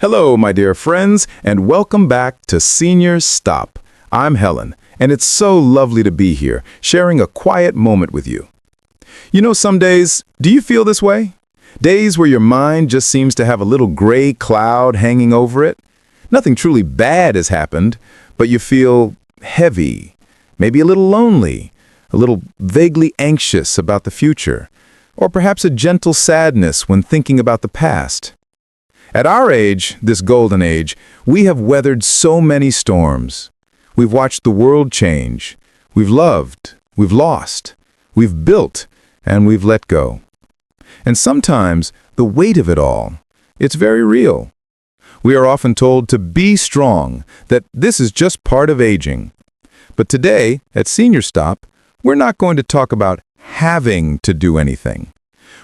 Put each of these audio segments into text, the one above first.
Hello, my dear friends, and welcome back to Seniors Stop. I'm Helen, and it's so lovely to be here, sharing a quiet moment with you. You know, some days, do you feel this way? Days where your mind just seems to have a little gray cloud hanging over it? Nothing truly bad has happened, but you feel heavy, maybe a little lonely, a little vaguely anxious about the future, or perhaps a gentle sadness when thinking about the past. At our age, this golden age, we have weathered so many storms. We've watched the world change. We've loved, we've lost, we've built, and we've let go. And sometimes, the weight of it all, it's very real. We are often told to be strong, that this is just part of aging. But today, at Senior Stop, we're not going to talk about having to do anything.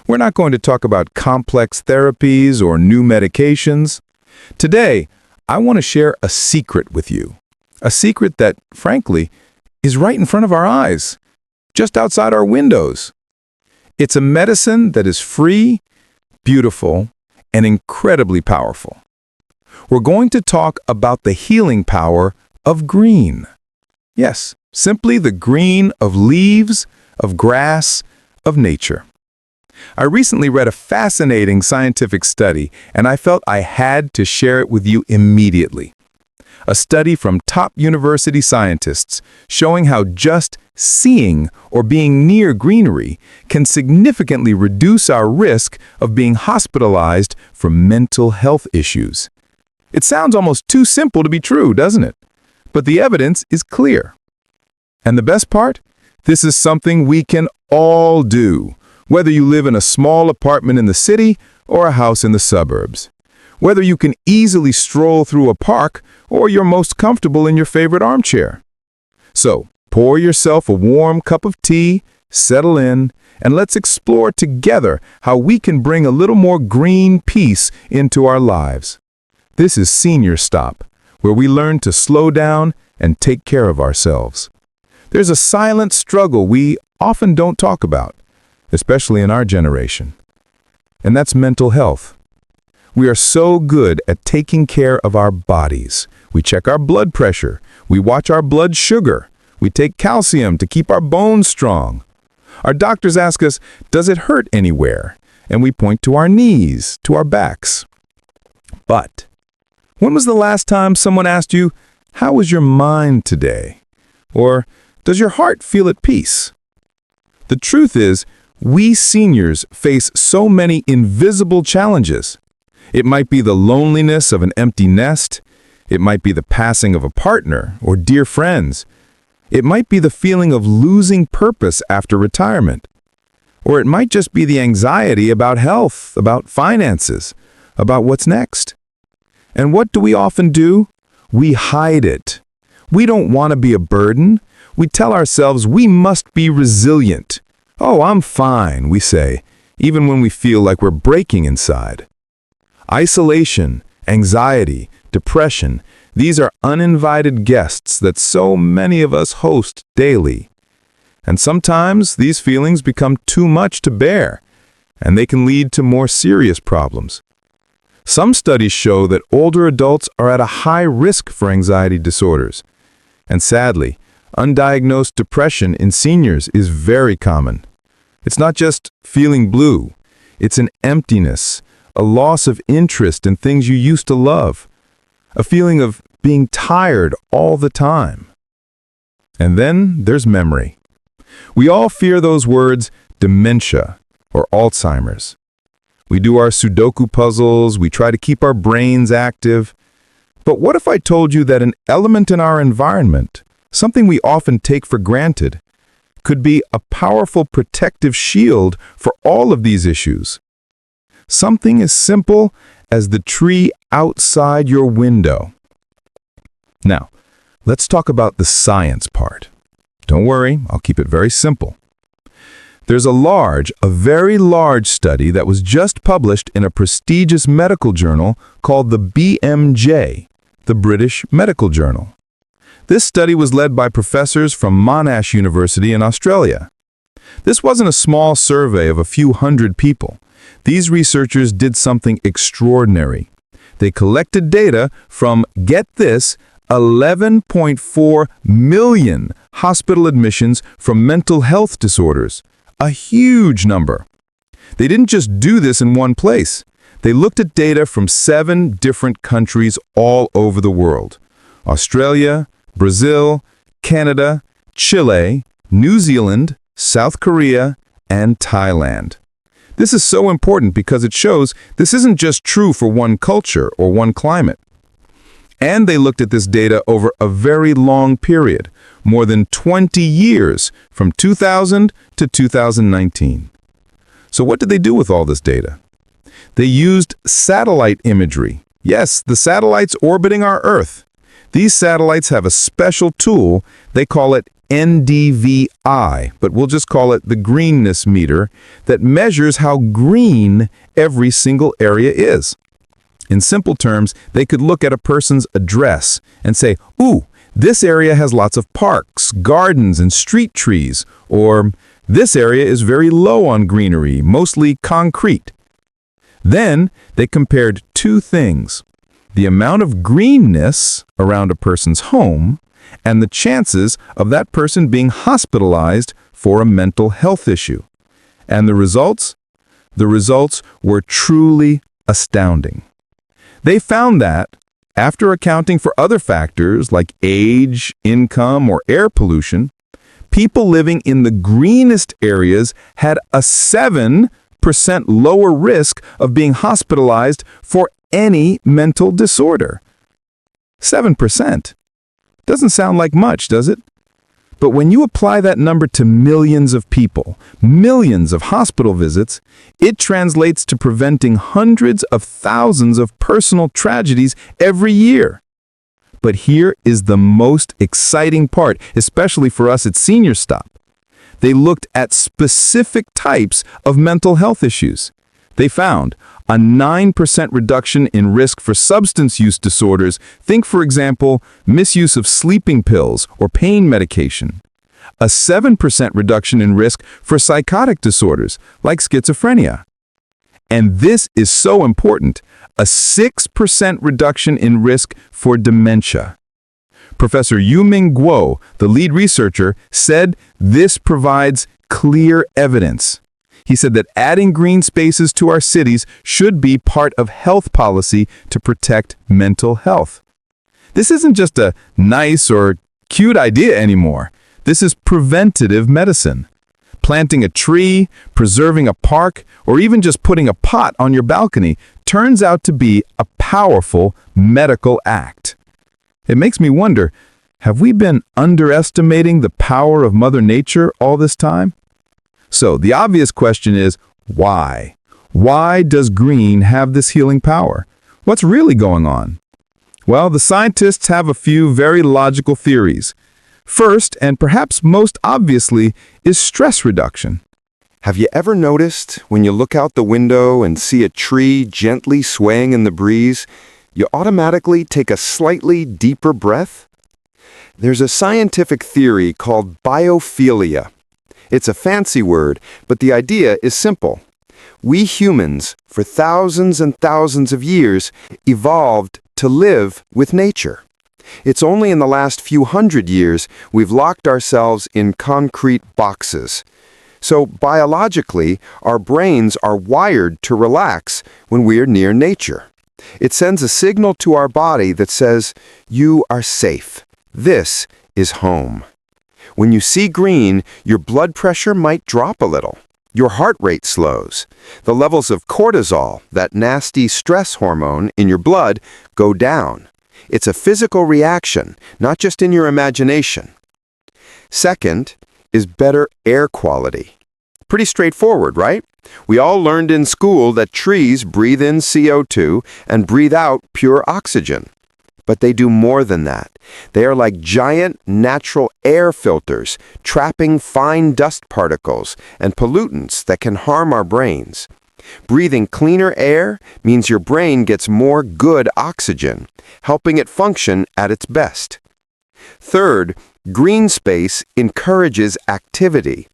We're not going to talk about complex therapies or new medications. Today, I want to share a secret with you. A secret that, frankly, is right in front of our eyes, just outside our windows. It's a medicine that is free, beautiful, and incredibly powerful. We're going to talk about the healing power of green. Yes, simply the green of leaves, of grass, of nature. I recently read a fascinating scientific study, and I felt I had to share it with you immediately. A study from top university scientists showing how just seeing or being near greenery can significantly reduce our risk of being hospitalized for mental health issues. It sounds almost too simple to be true, doesn't it? But the evidence is clear. And the best part? This is something we can all do. Whether you live in a small apartment in the city or a house in the suburbs. Whether you can easily stroll through a park or you're most comfortable in your favorite armchair. So, pour yourself a warm cup of tea, settle in, and let's explore together how we can bring a little more green peace into our lives. This is Senior Stop, where we learn to slow down and take care of ourselves. There's a silent struggle we often don't talk about, especially in our generation. And that's mental health. We are so good at taking care of our bodies. We check our blood pressure. We watch our blood sugar. We take calcium to keep our bones strong. Our doctors ask us, does it hurt anywhere? And we point to our knees, to our backs. But when was the last time someone asked you, how was your mind today? Or, does your heart feel at peace? The truth is, we seniors face so many invisible challenges. It might be the loneliness of an empty nest. It might be the passing of a partner or dear friends. It might be the feeling of losing purpose after retirement. Or it might just be the anxiety about health, about finances, about what's next. And what do we often do? We hide it. We don't want to be a burden. We tell ourselves we must be resilient. Oh, I'm fine, we say, even when we feel like we're breaking inside. Isolation, anxiety, depression, these are uninvited guests that so many of us host daily. And sometimes these feelings become too much to bear, and they can lead to more serious problems. Some studies show that older adults are at a high risk for anxiety disorders. And sadly, undiagnosed depression in seniors is very common. It's not just feeling blue. It's an emptiness, a loss of interest in things you used to love, a feeling of being tired all the time. And then there's memory. We all fear those words, dementia or Alzheimer's. We do our Sudoku puzzles, we try to keep our brains active. But what if I told you that an element in our environment, something we often take for granted, could be a powerful protective shield for all of these issues? Something as simple as the tree outside your window. Now, let's talk about the science part. Don't worry, I'll keep it very simple. There's a very large study that was just published in a prestigious medical journal called the BMJ, the British Medical Journal. This study was led by professors from Monash University in Australia. This wasn't a small survey of a few hundred people. These researchers did something extraordinary. They collected data from, get this, 11.4 million hospital admissions from mental health disorders. A huge number. They didn't just do this in one place. They looked at data from 7 different countries all over the world. Australia, Brazil, Canada, Chile, New Zealand, South Korea, and Thailand. This is so important because it shows this isn't just true for one culture or one climate. And they looked at this data over a very long period, more than 20 years, from 2000 to 2019. So what did they do with all this data? They used satellite imagery. Yes, the satellites orbiting our Earth. These satellites have a special tool. They call it NDVI, but we'll just call it the greenness meter, that measures how green every single area is. In simple terms, they could look at a person's address and say, ooh, this area has lots of parks, gardens, and street trees, or this area is very low on greenery, mostly concrete. Then they compared 2 things: the amount of greenness around a person's home and the chances of that person being hospitalized for a mental health issue. And the results? The results were truly astounding. They found that, after accounting for other factors like age, income, or air pollution, people living in the greenest areas had a 7% lower risk of being hospitalized for any mental disorder. 7%. Doesn't sound like much, does it? But when you apply that number to millions of people, millions of hospital visits, it translates to preventing hundreds of thousands of personal tragedies every year. But here is the most exciting part, especially for us at Senior Stop. They looked at specific types of mental health issues. They found a 9% reduction in risk for substance use disorders. Think, for example, misuse of sleeping pills or pain medication. A 7% reduction in risk for psychotic disorders like schizophrenia. And this is so important, a 6% reduction in risk for dementia. Professor Yuming Guo, the lead researcher, said this provides clear evidence. He said that adding green spaces to our cities should be part of health policy to protect mental health. This isn't just a nice or cute idea anymore. This is preventative medicine. Planting a tree, preserving a park, or even just putting a pot on your balcony turns out to be a powerful medical act. It makes me wonder, have we been underestimating the power of Mother Nature all this time? So the obvious question is, why? Why does green have this healing power? What's really going on? Well, the scientists have a few very logical theories. First, and perhaps most obviously, is stress reduction. Have you ever noticed when you look out the window and see a tree gently swaying in the breeze, you automatically take a slightly deeper breath? There's a scientific theory called biophilia. It's a fancy word, but the idea is simple. We humans, for thousands and thousands of years, evolved to live with nature. It's only in the last few hundred years we've locked ourselves in concrete boxes. So biologically, our brains are wired to relax when we're near nature. It sends a signal to our body that says, "You are safe. This is home." When you see green, your blood pressure might drop a little. Your heart rate slows. The levels of cortisol, that nasty stress hormone in your blood, go down. It's a physical reaction, not just in your imagination. Second is better air quality. Pretty straightforward, right? We all learned in school that trees breathe in CO2 and breathe out pure oxygen. But they do more than that. They are like giant natural air filters, trapping fine dust particles and pollutants that can harm our brains. Breathing cleaner air means your brain gets more good oxygen, helping it function at its best. Third, green space encourages activity.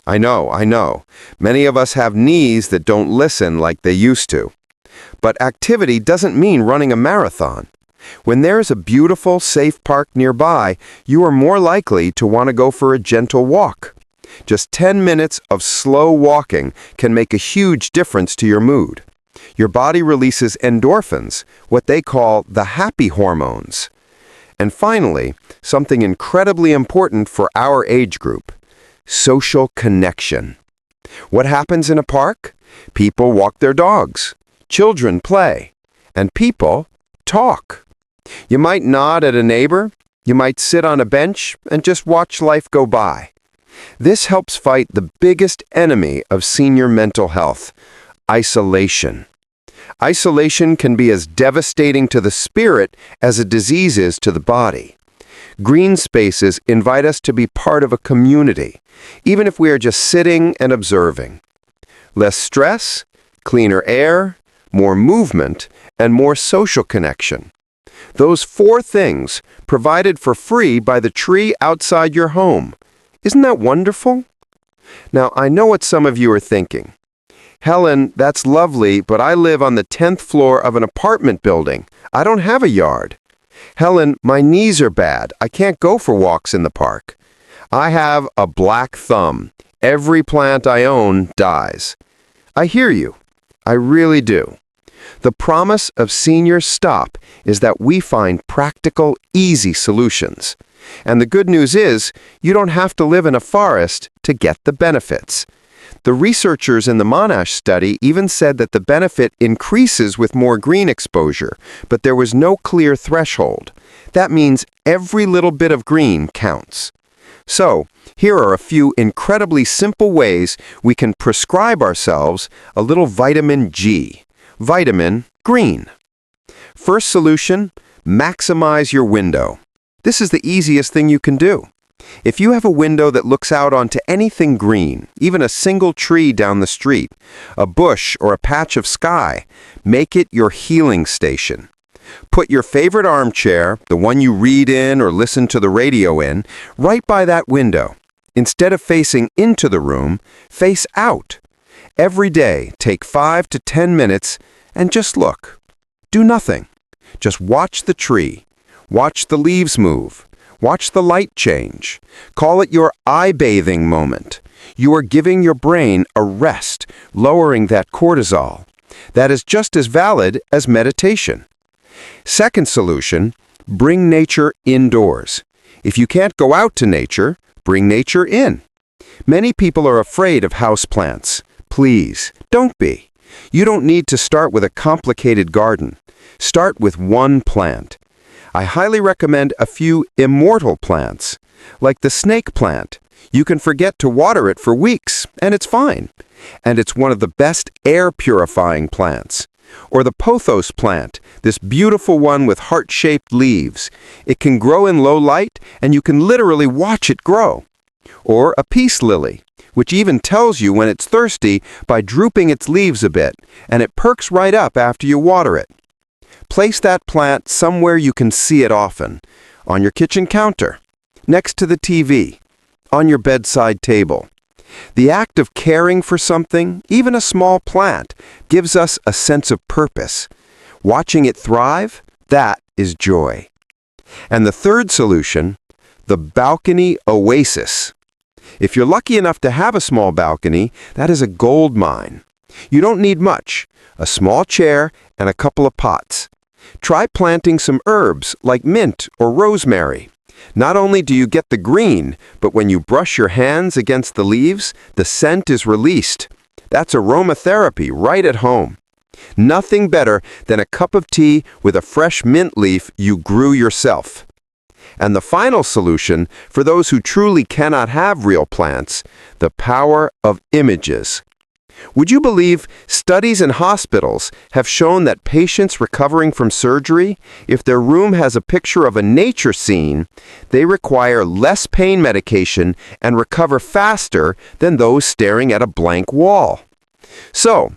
I know. Many of us have knees that don't listen like they used to. But activity doesn't mean running a marathon. When there's a beautiful, safe park nearby, you are more likely to want to go for a gentle walk. Just 10 minutes of slow walking can make a huge difference to your mood. Your body releases endorphins, what they call the happy hormones. And finally, something incredibly important for our age group: social connection. What happens in a park? People walk their dogs, children play, and people talk. You might nod at a neighbor, you might sit on a bench and just watch life go by. This helps fight the biggest enemy of senior mental health: isolation. Isolation can be as devastating to the spirit as a disease is to the body. Green spaces invite us to be part of a community, even if we are just sitting and observing. Less stress, cleaner air, more movement, and more social connection. Those 4 things provided for free by the tree outside your home. Isn't that wonderful? Now, I know what some of you are thinking. Helen, that's lovely, but I live on the 10th floor of an apartment building. I don't have a yard. Helen, my knees are bad. I can't go for walks in the park. I have a black thumb. Every plant I own dies. I hear you. I really do. The promise of Senior Stop is that we find practical, easy solutions. And the good news is, you don't have to live in a forest to get the benefits. The researchers in the Monash study even said that the benefit increases with more green exposure, but there was no clear threshold. That means every little bit of green counts. So, here are a few incredibly simple ways we can prescribe ourselves a little vitamin G. Vitamin green. First solution, maximize your window. This is the easiest thing you can do. If you have a window that looks out onto anything green, even a single tree down the street, a bush or a patch of sky, make it your healing station. Put your favorite armchair, the one you read in or listen to the radio in, right by that window. Instead of facing into the room, face out. Every day, take 5 to 10 minutes and just look. Do nothing. Just watch the tree. Watch the leaves move. Watch the light change. Call it your eye-bathing moment. You are giving your brain a rest, lowering that cortisol. That is just as valid as meditation. Second solution, bring nature indoors. If you can't go out to nature, bring nature in. Many people are afraid of houseplants. Please, don't be. You don't need to start with a complicated garden. Start with one plant. I highly recommend a few immortal plants, like the snake plant. You can forget to water it for weeks, and it's fine. And it's one of the best air-purifying plants. Or the pothos plant, this beautiful one with heart-shaped leaves. It can grow in low light, and you can literally watch it grow. Or a peace lily, which even tells you when it's thirsty by drooping its leaves a bit, and it perks right up after you water it. Place that plant somewhere you can see it often, on your kitchen counter, next to the TV, on your bedside table. The act of caring for something, even a small plant, gives us a sense of purpose. Watching it thrive, that is joy. And the third solution, the balcony oasis. If you're lucky enough to have a small balcony, that is a gold mine. You don't need much, a small chair and a couple of pots. Try planting some herbs like mint or rosemary. Not only do you get the green, but when you brush your hands against the leaves, the scent is released. That's aromatherapy right at home. Nothing better than a cup of tea with a fresh mint leaf you grew yourself. And the final solution, for those who truly cannot have real plants, the power of images. Would you believe studies in hospitals have shown that patients recovering from surgery, if their room has a picture of a nature scene, they require less pain medication and recover faster than those staring at a blank wall? So,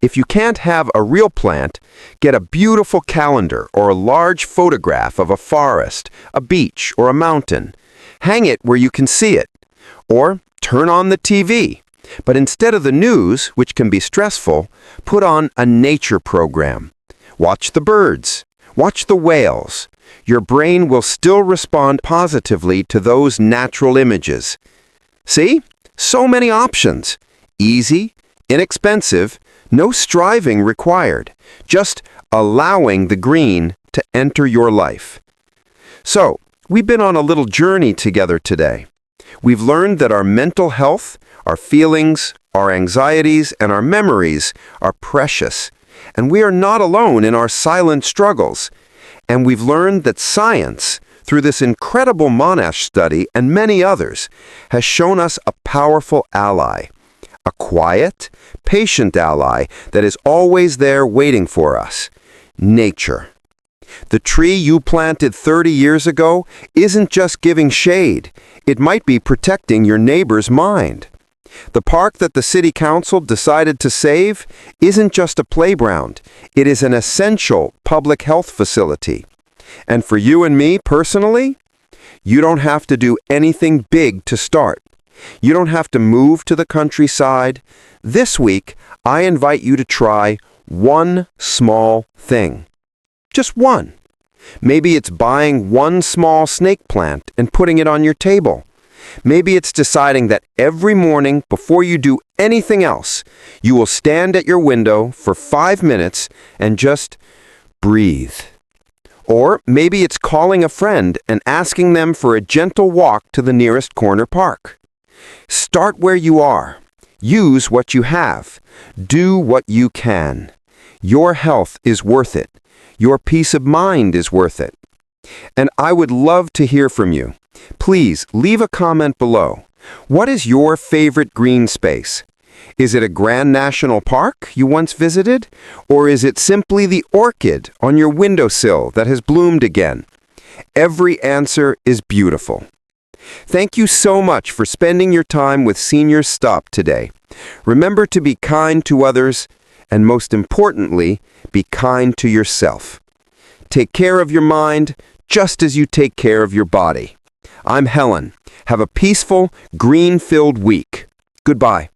if you can't have a real plant, get a beautiful calendar or a large photograph of a forest, a beach, or a mountain. Hang it where you can see it. Or turn on the TV. But instead of the news, which can be stressful, put on a nature program. Watch the birds. Watch the whales. Your brain will still respond positively to those natural images. See? So many options. Easy, inexpensive, no striving required. Just allowing the green to enter your life. So, we've been on a little journey together today. We've learned that our mental health, our feelings, our anxieties, and our memories are precious, and we are not alone in our silent struggles. And we've learned that science, through this incredible Monash study and many others, has shown us a powerful ally, a quiet, patient ally that is always there waiting for us, nature. The tree you planted 30 years ago isn't just giving shade. It might be protecting your neighbor's mind. The park that the city council decided to save isn't just a playground. It is an essential public health facility. And for you and me personally, you don't have to do anything big to start. You don't have to move to the countryside. This week, I invite you to try one small thing. Just one. Maybe it's buying one small snake plant and putting it on your table. Maybe it's deciding that every morning before you do anything else, you will stand at your window for 5 minutes and just breathe. Or maybe it's calling a friend and asking them for a gentle walk to the nearest corner park. Start where you are. Use what you have. Do what you can. Your health is worth it. Your peace of mind is worth it. And I would love to hear from you. Please leave a comment below. What is your favorite green space? Is it a grand national park you once visited? Or is it simply the orchid on your windowsill that has bloomed again? Every answer is beautiful. Thank you so much for spending your time with Senior Stop today. Remember to be kind to others, and most importantly, be kind to yourself. Take care of your mind just as you take care of your body. I'm Helen. Have a peaceful, green-filled week. Goodbye.